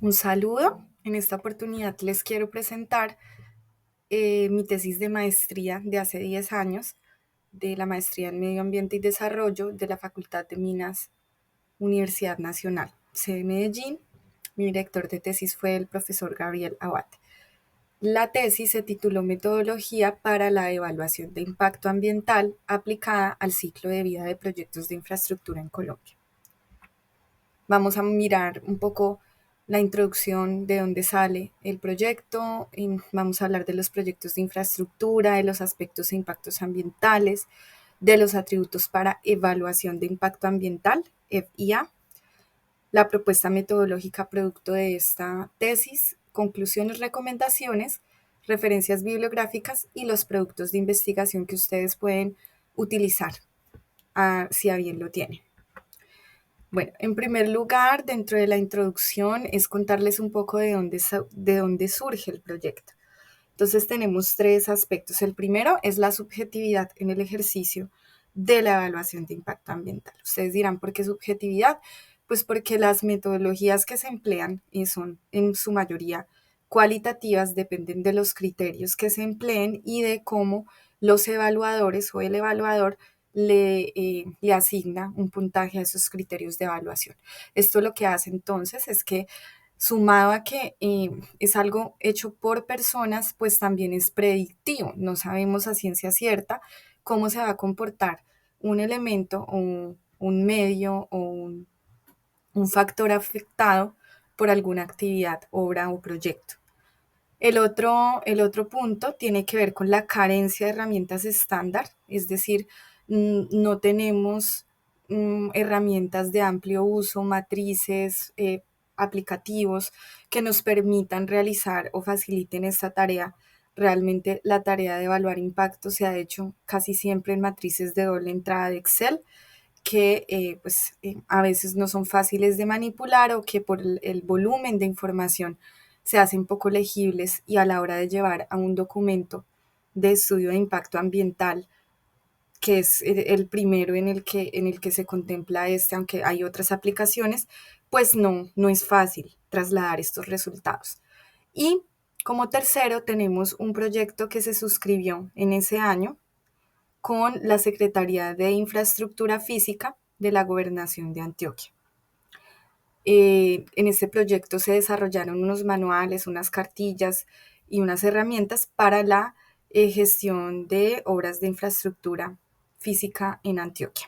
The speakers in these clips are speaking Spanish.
Un saludo. En esta oportunidad les quiero presentar mi tesis de maestría de hace 10 años, de la maestría en Medio Ambiente y Desarrollo de la Facultad de Minas, Universidad Nacional, sede Medellín. Mi director de tesis fue el profesor Gabriel Abate. La tesis se tituló Metodología para la evaluación de impacto ambiental aplicada al ciclo de vida de proyectos de infraestructura en Colombia. Vamos a mirar un poco la introducción de dónde sale el proyecto, y vamos a hablar de los proyectos de infraestructura, de los aspectos e impactos ambientales, de los atributos para evaluación de impacto ambiental, FIA, la propuesta metodológica producto de esta tesis, conclusiones, recomendaciones, referencias bibliográficas y los productos de investigación que ustedes pueden utilizar, si a bien lo tienen. Bueno, en primer lugar, dentro de la introducción es contarles un poco de dónde surge el proyecto. Entonces tenemos tres aspectos. El primero es la subjetividad en el ejercicio de la evaluación de impacto ambiental. Ustedes dirán, ¿por qué subjetividad? Pues porque las metodologías que se emplean son en su mayoría cualitativas, dependen de los criterios que se empleen y de cómo los evaluadores o el evaluador le asigna un puntaje a esos criterios de evaluación. Esto lo que hace entonces es que, sumado a que es algo hecho por personas, pues también es predictivo. No sabemos a ciencia cierta cómo se va a comportar un elemento o un medio o un factor afectado por alguna actividad, obra o proyecto. El otro punto tiene que ver con la carencia de herramientas estándar, es decir, no tenemos herramientas de amplio uso, matrices, aplicativos que nos permitan realizar o faciliten esta tarea. Realmente la tarea de evaluar impacto se ha hecho casi siempre en matrices de doble entrada de Excel que a veces no son fáciles de manipular o que por el volumen de información se hacen poco legibles, y a la hora de llevar a un documento de estudio de impacto ambiental, que es el primero en el que se contempla este, aunque hay otras aplicaciones, pues no es fácil trasladar estos resultados. Y como tercero tenemos un proyecto que se suscribió en ese año con la Secretaría de Infraestructura Física de la Gobernación de Antioquia. En este proyecto se desarrollaron unos manuales, unas cartillas y unas herramientas para la gestión de obras de infraestructura física en Antioquia.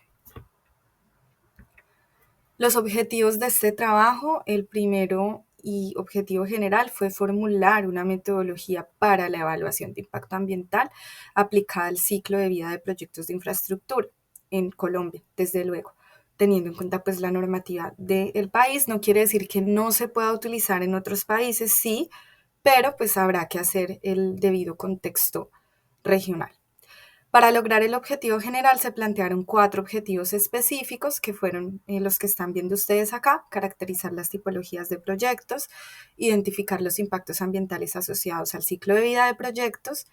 Los objetivos de este trabajo, el primero y objetivo general fue formular una metodología para la evaluación de impacto ambiental aplicada al ciclo de vida de proyectos de infraestructura en Colombia, desde luego, teniendo en cuenta pues la normativa del país. No quiere decir que no se pueda utilizar en otros países, sí, pero pues habrá que hacer el debido contexto regional. Para lograr el objetivo general se plantearon 4 objetivos específicos que fueron los que están viendo ustedes acá: caracterizar las tipologías de proyectos, identificar los impactos ambientales asociados al ciclo de vida de proyectos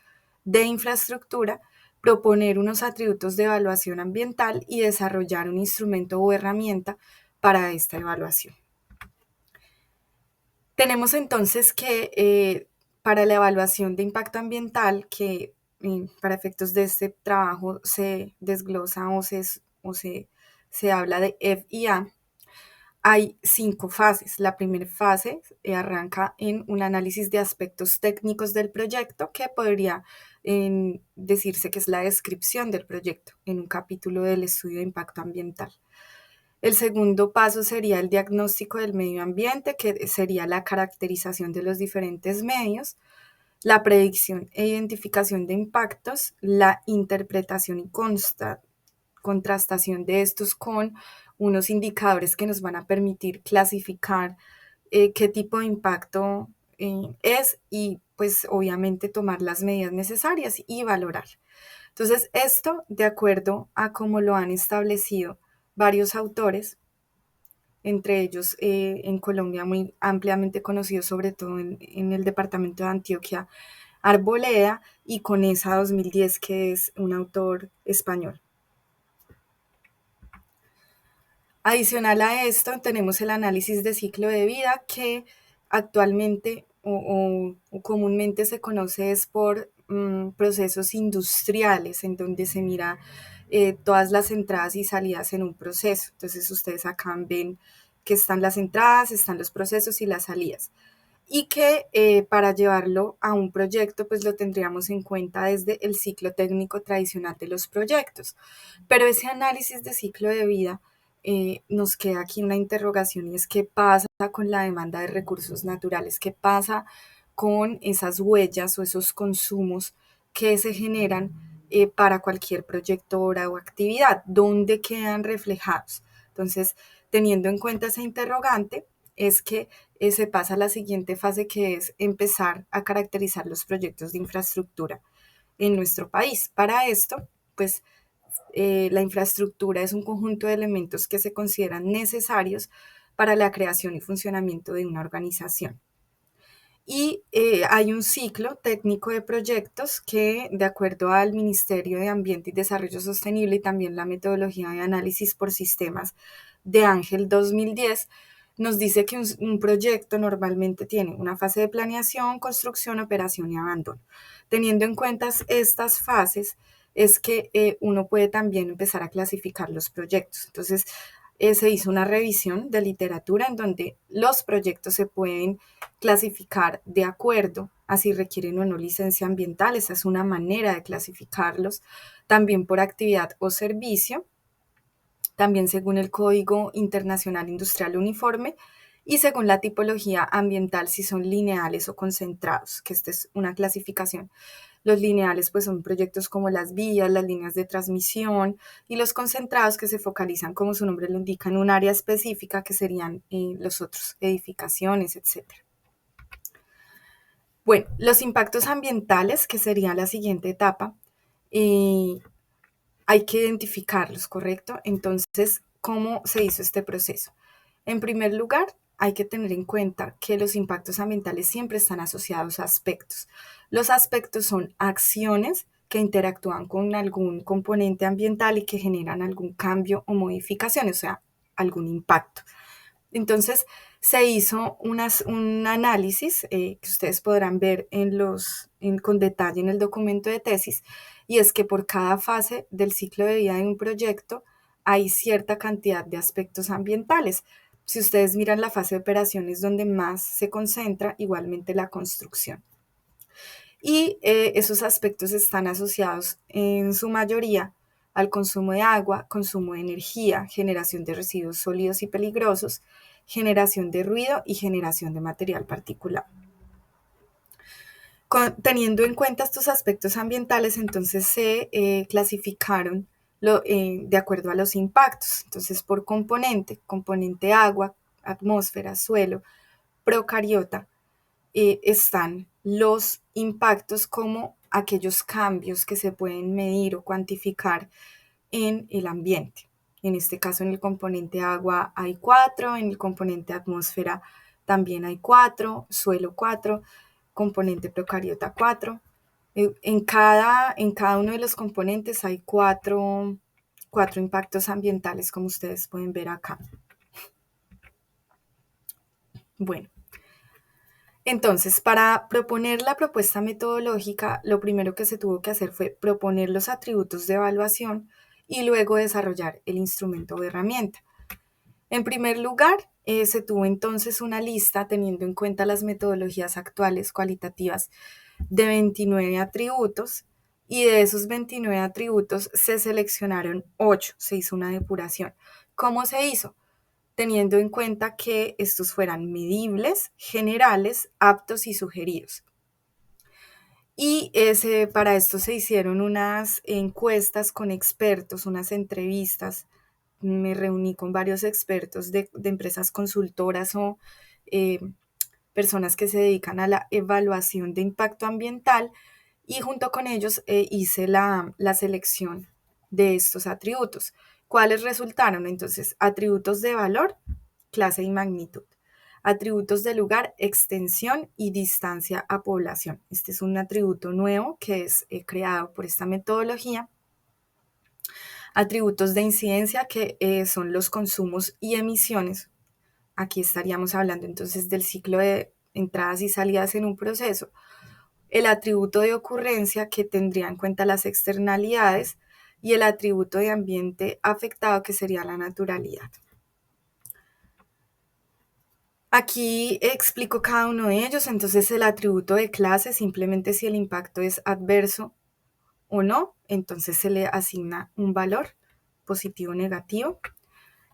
de infraestructura, proponer unos atributos de evaluación ambiental y desarrollar un instrumento o herramienta para esta evaluación. Tenemos entonces que para la evaluación de impacto ambiental, que para efectos de este trabajo se desglosa o se habla de FIA, hay 5 fases. La primera fase arranca en un análisis de aspectos técnicos del proyecto, que podría decirse que es la descripción del proyecto en un capítulo del estudio de impacto ambiental. El segundo paso sería el diagnóstico del medio ambiente, que sería la caracterización de los diferentes medios, la predicción e identificación de impactos, la interpretación y contrastación de estos con unos indicadores que nos van a permitir clasificar qué tipo de impacto es, y pues obviamente tomar las medidas necesarias y valorar. Entonces, esto de acuerdo a cómo lo han establecido varios autores, entre ellos en Colombia muy ampliamente conocido, sobre todo en el departamento de Antioquia, Arboleda, y Conesa 2010, que es un autor español. Adicional a esto, tenemos el análisis de ciclo de vida, que actualmente o comúnmente se conoce es por procesos industriales, en donde se mira todas las entradas y salidas en un proceso. Entonces ustedes acá ven que están las entradas, están los procesos y las salidas. Y que para llevarlo a un proyecto, pues lo tendríamos en cuenta desde el ciclo técnico tradicional de los proyectos. Pero ese análisis de ciclo de vida nos queda aquí una interrogación, y es qué pasa con la demanda de recursos naturales, qué pasa con esas huellas o esos consumos que se generan para cualquier proyecto, obra o actividad, dónde quedan reflejados. Entonces, teniendo en cuenta esa interrogante, es que se pasa a la siguiente fase, que es empezar a caracterizar los proyectos de infraestructura en nuestro país. Para esto, pues la infraestructura es un conjunto de elementos que se consideran necesarios para la creación y funcionamiento de una organización. Y hay un ciclo técnico de proyectos que, de acuerdo al Ministerio de Ambiente y Desarrollo Sostenible y también la metodología de análisis por sistemas de Ángel 2010, nos dice que un proyecto normalmente tiene una fase de planeación, construcción, operación y abandono. Teniendo en cuenta estas fases, es que uno puede también empezar a clasificar los proyectos. Entonces, se hizo una revisión de literatura en donde los proyectos se pueden clasificar de acuerdo a si requieren o no licencia ambiental. Esa es una manera de clasificarlos. También por actividad o servicio, también según el Código Internacional Industrial Uniforme, y según la tipología ambiental, si son lineales o concentrados, que esta es una clasificación. Los lineales pues son proyectos como las vías, las líneas de transmisión, y los concentrados, que se focalizan, como su nombre lo indica, en un área específica, que serían los otros, edificaciones, etcétera. Bueno, los impactos ambientales, que sería la siguiente etapa, hay que identificarlos, ¿correcto? Entonces, ¿cómo se hizo este proceso? En primer lugar, hay que tener en cuenta que los impactos ambientales siempre están asociados a aspectos. Los aspectos son acciones que interactúan con algún componente ambiental y que generan algún cambio o modificación, o sea, algún impacto. Entonces, se hizo un análisis que ustedes podrán ver con detalle en el documento de tesis, y es que por cada fase del ciclo de vida de un proyecto hay cierta cantidad de aspectos ambientales. Si ustedes miran la fase de operaciones, donde más se concentra, igualmente la construcción. Y esos aspectos están asociados en su mayoría al consumo de agua, consumo de energía, generación de residuos sólidos y peligrosos, generación de ruido y generación de material particulado. Teniendo en cuenta estos aspectos ambientales, entonces se clasificaron de acuerdo a los impactos. Entonces, por componente agua, atmósfera, suelo, procariota, están los impactos como aquellos cambios que se pueden medir o cuantificar en el ambiente. En este caso, en el componente agua hay 4, en el componente atmósfera también hay 4, suelo 4, componente procariota 4. En cada uno de los componentes hay cuatro impactos ambientales, como ustedes pueden ver acá. Bueno, entonces, para proponer la propuesta metodológica, lo primero que se tuvo que hacer fue proponer los atributos de evaluación y luego desarrollar el instrumento o herramienta. En primer lugar, se tuvo entonces una lista, teniendo en cuenta las metodologías actuales cualitativas, de 29 atributos, y de esos 29 atributos se seleccionaron 8, se hizo una depuración. ¿Cómo se hizo? Teniendo en cuenta que estos fueran medibles, generales, aptos y sugeridos. Y para esto se hicieron unas encuestas con expertos, unas entrevistas. Me reuní con varios expertos de empresas consultoras o eh, personas que se dedican a la evaluación de impacto ambiental, y junto con ellos hice la selección de estos atributos. ¿Cuáles resultaron? Entonces, atributos de valor, clase y magnitud. Atributos de lugar, extensión y distancia a población. Este es un atributo nuevo que es creado por esta metodología. Atributos de incidencia, que son los consumos y emisiones. Aquí estaríamos hablando entonces del ciclo de entradas y salidas en un proceso, el atributo de ocurrencia que tendría en cuenta las externalidades y el atributo de ambiente afectado que sería la naturalidad. Aquí explico cada uno de ellos, entonces el atributo de clase, simplemente si el impacto es adverso o no, entonces se le asigna un valor positivo o negativo.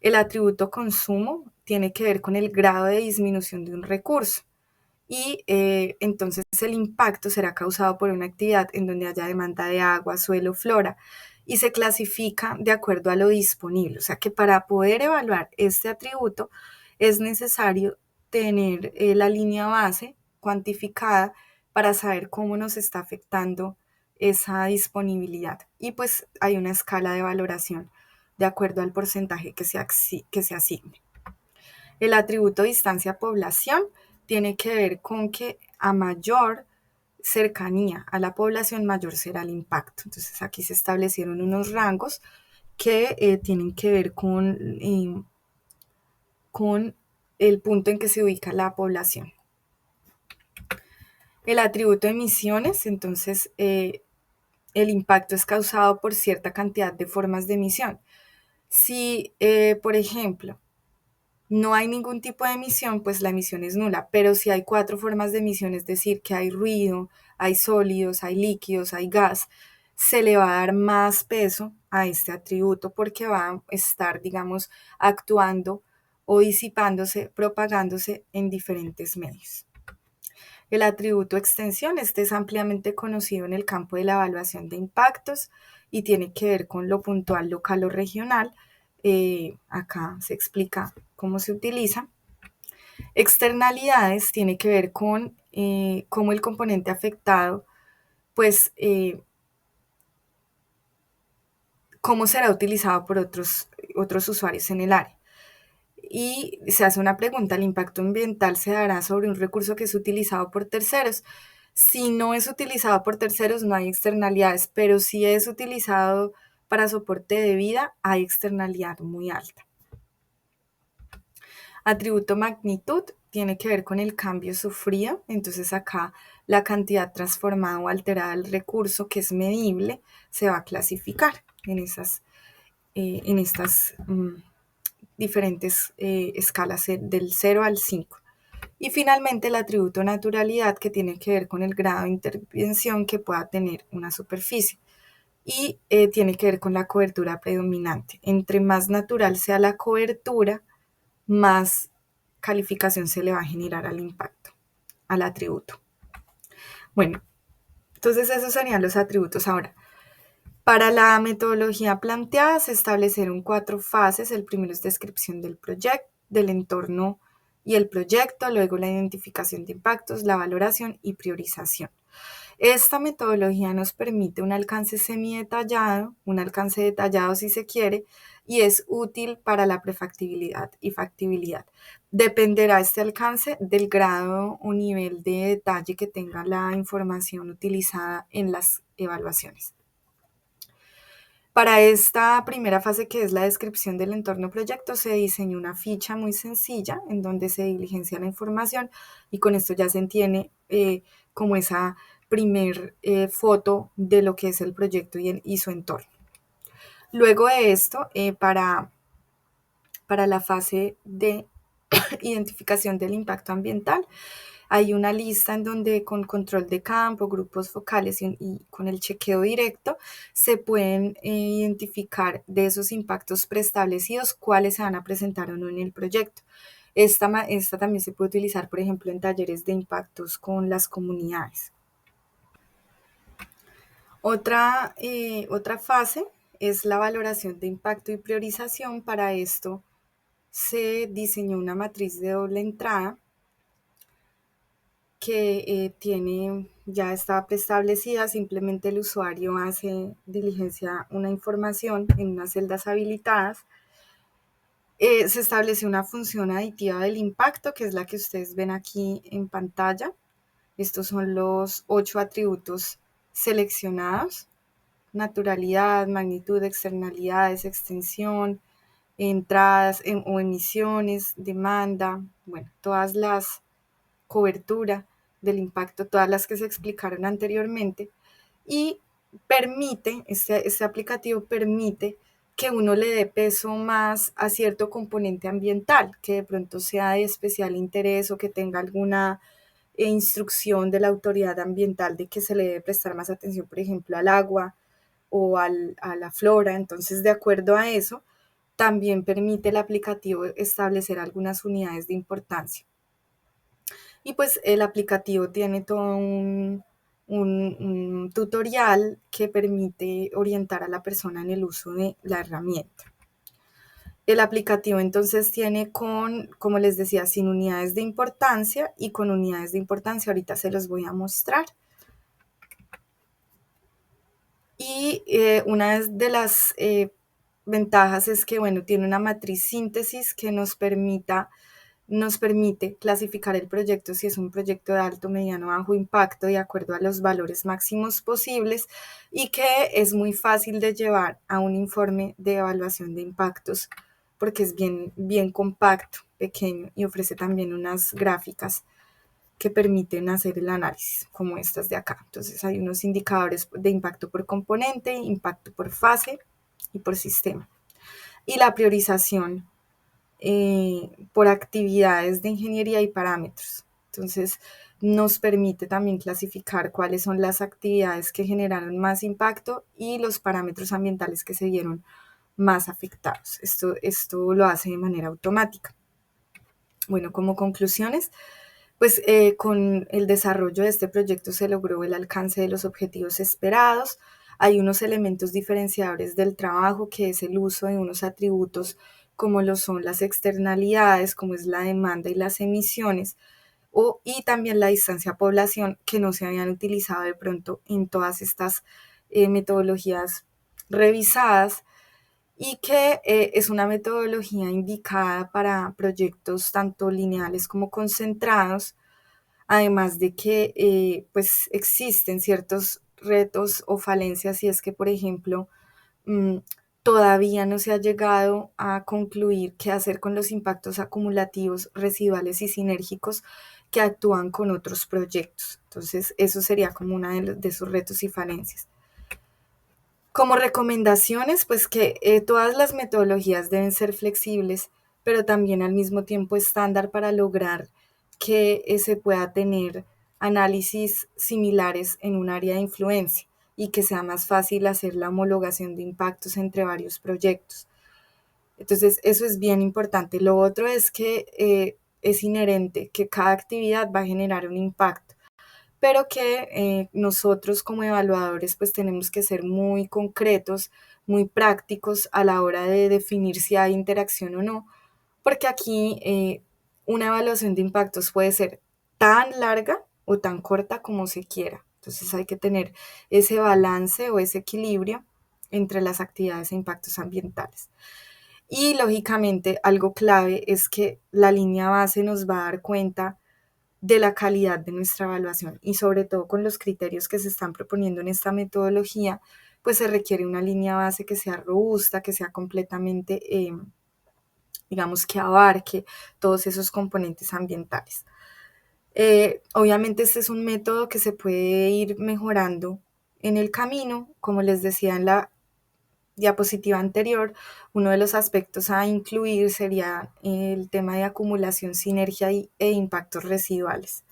El atributo consumo tiene que ver con el grado de disminución de un recurso y entonces el impacto será causado por una actividad en donde haya demanda de agua, suelo, flora y se clasifica de acuerdo a lo disponible. O sea que para poder evaluar este atributo es necesario tener la línea base cuantificada para saber cómo nos está afectando esa disponibilidad. Y pues hay una escala de valoración de acuerdo al porcentaje que se asigne. El atributo distancia-población tiene que ver con que a mayor cercanía a la población, mayor será el impacto. Entonces aquí se establecieron unos rangos que tienen que ver con el punto en que se ubica la población. El atributo de emisiones, entonces el impacto es causado por cierta cantidad de formas de emisión. Si, por ejemplo, no hay ningún tipo de emisión, pues la emisión es nula, pero si hay 4 formas de emisión, es decir, que hay ruido, hay sólidos, hay líquidos, hay gas, se le va a dar más peso a este atributo porque va a estar, digamos, actuando o disipándose, propagándose en diferentes medios. El atributo extensión, este es ampliamente conocido en el campo de la evaluación de impactos y tiene que ver con lo puntual, local o regional. Acá se explica cómo se utiliza. Externalidades tiene que ver con cómo el componente afectado, pues, cómo será utilizado por otros usuarios en el área. Y se hace una pregunta, ¿el impacto ambiental se dará sobre un recurso que es utilizado por terceros? Si no es utilizado por terceros, no hay externalidades, pero si es utilizado para soporte de vida, hay externalidad muy alta. Atributo magnitud tiene que ver con el cambio sufrido, entonces acá la cantidad transformada o alterada del recurso que es medible se va a clasificar en estas diferentes escalas del 0 al 5. Y finalmente el atributo naturalidad que tiene que ver con el grado de intervención que pueda tener una superficie y tiene que ver con la cobertura predominante. Entre más natural sea la cobertura, más calificación se le va a generar al impacto, al atributo. Bueno, entonces esos serían los atributos. Ahora, para la metodología planteada se establecieron 4 fases. El primero es descripción del proyecto, del entorno y el proyecto, luego la identificación de impactos, la valoración y priorización. Esta metodología nos permite un alcance semidetallado, un alcance detallado si se quiere, y es útil para la prefactibilidad y factibilidad. Dependerá este alcance del grado o nivel de detalle que tenga la información utilizada en las evaluaciones. Para esta primera fase, que es la descripción del entorno proyecto, se diseñó una ficha muy sencilla en donde se diligencia la información y con esto ya se entiende como esa primer foto de lo que es el proyecto y su entorno. Luego de esto, para la fase de identificación del impacto ambiental, hay una lista en donde con control de campo, grupos focales y con el chequeo directo se pueden identificar de esos impactos preestablecidos cuáles se van a presentar o no en el proyecto. Esta también se puede utilizar, por ejemplo, en talleres de impactos con las comunidades. Otra fase es la valoración de impacto y priorización. Para esto se diseñó una matriz de doble entrada que ya está preestablecida, simplemente el usuario diligencia una información en unas celdas habilitadas. Se establece una función aditiva del impacto, que es la que ustedes ven aquí en pantalla. Estos son los 8 atributos seleccionados: naturalidad, magnitud, externalidades, extensión, entradas o emisiones, demanda, bueno, todas las cobertura del impacto, todas las que se explicaron anteriormente, y permite, este aplicativo permite que uno le dé peso más a cierto componente ambiental, que de pronto sea de especial interés o que tenga alguna instrucción de la autoridad ambiental de que se le debe prestar más atención, por ejemplo, al agua o a la flora. Entonces, de acuerdo a eso, también permite el aplicativo establecer algunas unidades de importancia. Y pues el aplicativo tiene todo un tutorial que permite orientar a la persona en el uso de la herramienta. El aplicativo entonces tiene como les decía, sin unidades de importancia y con unidades de importancia. Ahorita se los voy a mostrar. Y una de las ventajas es que, bueno, tiene una matriz síntesis que nos permite clasificar el proyecto si es un proyecto de alto, mediano, bajo impacto de acuerdo a los valores máximos posibles y que es muy fácil de llevar a un informe de evaluación de impactos porque es bien compacto, pequeño y ofrece también unas gráficas que permiten hacer el análisis, como estas de acá. Entonces hay unos indicadores de impacto por componente, impacto por fase y por sistema. Y la priorización por actividades de ingeniería y parámetros. Entonces nos permite también clasificar cuáles son las actividades que generaron más impacto y los parámetros ambientales que se vieron más afectados. Esto lo hace de manera automática. Bueno, como conclusiones, pues con el desarrollo de este proyecto se logró el alcance de los objetivos esperados. Hay unos elementos diferenciadores del trabajo, que es el uso de unos atributos como lo son las externalidades, como es la demanda y las emisiones, y también la distancia a población, que no se habían utilizado de pronto en todas estas metodologías revisadas, y que es una metodología indicada para proyectos tanto lineales como concentrados, además de que pues existen ciertos retos o falencias si es que, por ejemplo, mm, todavía no se ha llegado a concluir qué hacer con los impactos acumulativos, residuales y sinérgicos que actúan con otros proyectos. Entonces, eso sería como uno de esos retos y falencias. Como recomendaciones, pues que todas las metodologías deben ser flexibles, pero también al mismo tiempo estándar para lograr que se pueda tener análisis similares en un área de influencia y que sea más fácil hacer la homologación de impactos entre varios proyectos. Entonces, eso es bien importante. Lo otro es que es inherente que cada actividad va a generar un impacto, pero que nosotros como evaluadores pues tenemos que ser muy concretos, muy prácticos a la hora de definir si hay interacción o no, porque aquí una evaluación de impactos puede ser tan larga o tan corta como se quiera. Entonces hay que tener ese balance o ese equilibrio entre las actividades e impactos ambientales. Y lógicamente algo clave es que la línea base nos va a dar cuenta de la calidad de nuestra evaluación y sobre todo con los criterios que se están proponiendo en esta metodología, pues se requiere una línea base que sea robusta, que sea completamente, digamos, que abarque todos esos componentes ambientales. Obviamente este es un método que se puede ir mejorando en el camino, como les decía en la diapositiva anterior, uno de los aspectos a incluir sería el tema de acumulación, sinergia e impactos residuales.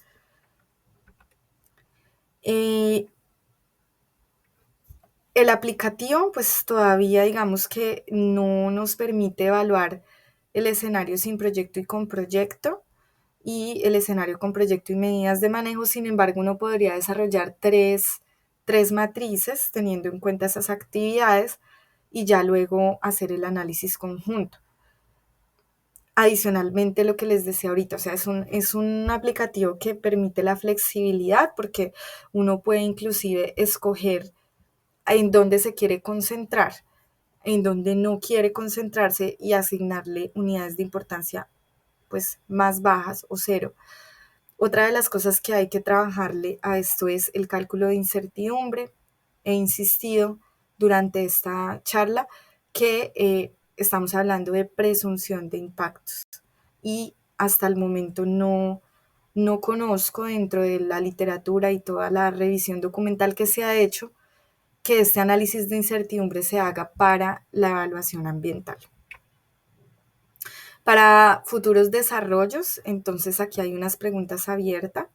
El aplicativo, pues todavía digamos que no nos permite evaluar el escenario sin proyecto y con proyecto y el escenario con proyecto y medidas de manejo. Sin embargo, uno podría desarrollar tres matrices teniendo en cuenta esas actividades y ya luego hacer el análisis conjunto. Adicionalmente, lo que les decía ahorita, o sea, es un aplicativo que permite la flexibilidad porque uno puede inclusive escoger en dónde se quiere concentrar, en dónde no quiere concentrarse y asignarle unidades de importancia pues más bajas o cero. Otra de las cosas que hay que trabajarle a esto es el cálculo de incertidumbre. He insistido durante esta charla que estamos hablando de presunción de impactos y hasta el momento no conozco dentro de la literatura y toda la revisión documental que se ha hecho que este análisis de incertidumbre se haga para la evaluación ambiental. Para futuros desarrollos, entonces aquí hay unas preguntas abiertas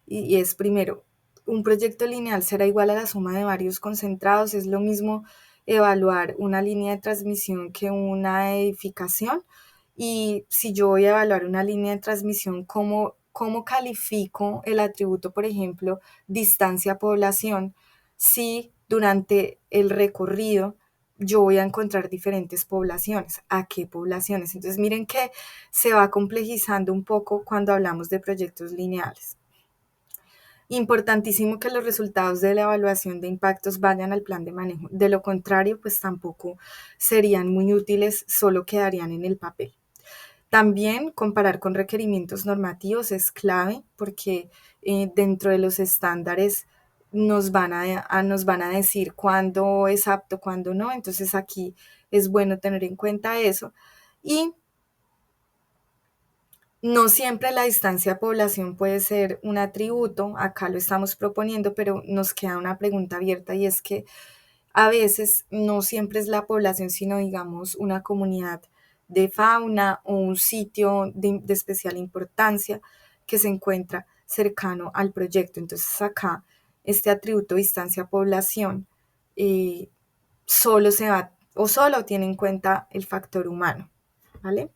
y es primero, ¿un proyecto lineal será igual a la suma de varios concentrados? ¿Es lo mismo evaluar una línea de transmisión que una edificación? Y si yo voy a evaluar una línea de transmisión, ¿cómo califico el atributo, por ejemplo, distancia-población, si durante el recorrido yo voy a encontrar diferentes poblaciones? ¿A qué poblaciones? Entonces miren que se va complejizando un poco cuando hablamos de proyectos lineales. Importantísimo que los resultados de la evaluación de impactos vayan al plan de manejo. De lo contrario, pues tampoco serían muy útiles, solo quedarían en el papel. También comparar con requerimientos normativos es clave porque dentro de los estándares nos van a decir cuándo es apto, cuándo no. Entonces aquí es bueno tener en cuenta eso. Y no siempre la distancia población puede ser un atributo, acá lo estamos proponiendo, pero nos queda una pregunta abierta y es que a veces no siempre es la población, sino digamos una comunidad de fauna o un sitio de especial importancia que se encuentra cercano al proyecto. Entonces acá este atributo distancia población eh, solo se va o solo tiene en cuenta el factor humano, ¿vale?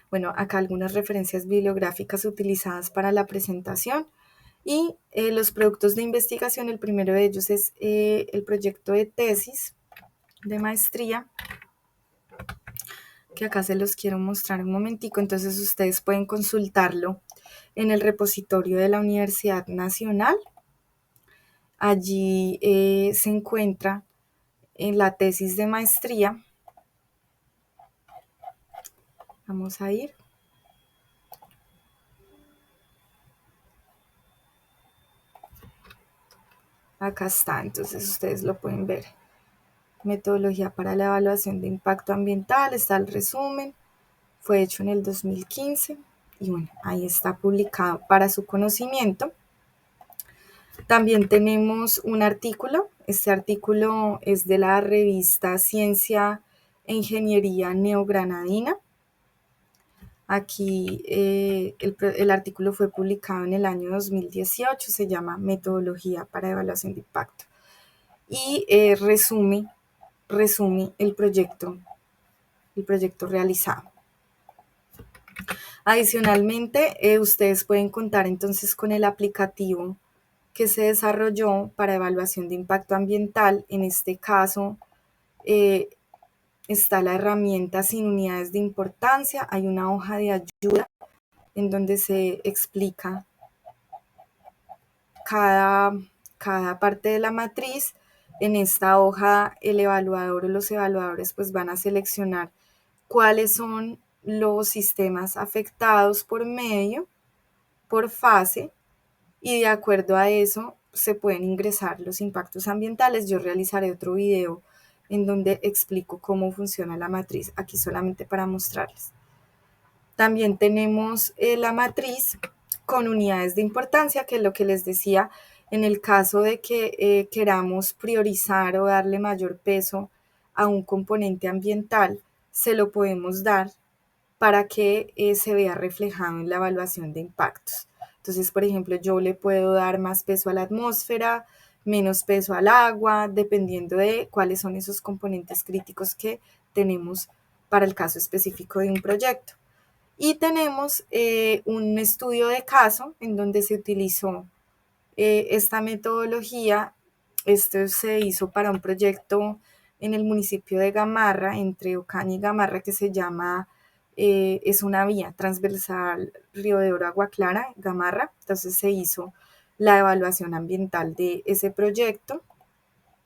Bueno, acá algunas referencias bibliográficas utilizadas para la presentación y los productos de investigación. El primero de ellos es el proyecto de tesis de maestría, que acá se los quiero mostrar un momentico. Entonces ustedes pueden consultarlo en el repositorio de la Universidad Nacional. Allí se encuentra en la tesis de maestría. Vamos a ir. Acá está, entonces ustedes lo pueden ver. Metodología para la evaluación de impacto ambiental, está el resumen, fue hecho en el 2015 y bueno, ahí está publicado para su conocimiento. También tenemos un artículo, este artículo es de la revista Ciencia e Ingeniería Neogranadina. Aquí el artículo fue publicado en el año 2018, se llama Metodología para Evaluación de Impacto y resume el proyecto realizado. Adicionalmente, ustedes pueden contar entonces con el aplicativo que se desarrolló para evaluación de impacto ambiental. En este caso, está la herramienta sin unidades de importancia. Hay una hoja de ayuda en donde se explica cada parte de la matriz. En esta hoja, el evaluador o los evaluadores pues van a seleccionar cuáles son los sistemas afectados por medio, por fase, y de acuerdo a eso se pueden ingresar los impactos ambientales. Yo realizaré otro video en donde explico cómo funciona la matriz, aquí solamente para mostrarles. También tenemos la matriz con unidades de importancia, que es lo que les decía, en el caso de que queramos priorizar o darle mayor peso a un componente ambiental, se lo podemos dar para que se vea reflejado en la evaluación de impactos. Entonces, por ejemplo, yo le puedo dar más peso a la atmósfera, menos peso al agua, dependiendo de cuáles son esos componentes críticos que tenemos para el caso específico de un proyecto. Y tenemos un estudio de caso en donde se utilizó esta metodología. Esto se hizo para un proyecto en el municipio de Gamarra, entre Ocaña y Gamarra, que se llama, es una vía transversal Río de Oro, Agua Clara, Gamarra. Entonces se hizo la evaluación ambiental de ese proyecto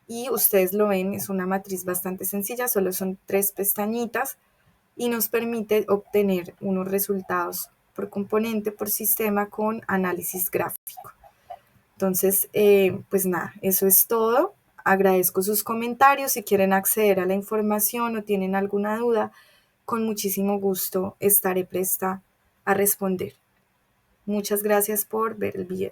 y ustedes lo ven, es una matriz bastante sencilla, solo son 3 pestañitas y nos permite obtener unos resultados por componente, por sistema, con análisis gráfico. Entonces, pues nada, eso es todo. Agradezco sus comentarios. Si quieren acceder a la información o tienen alguna duda, con muchísimo gusto estaré presta a responder. Muchas gracias por ver el video.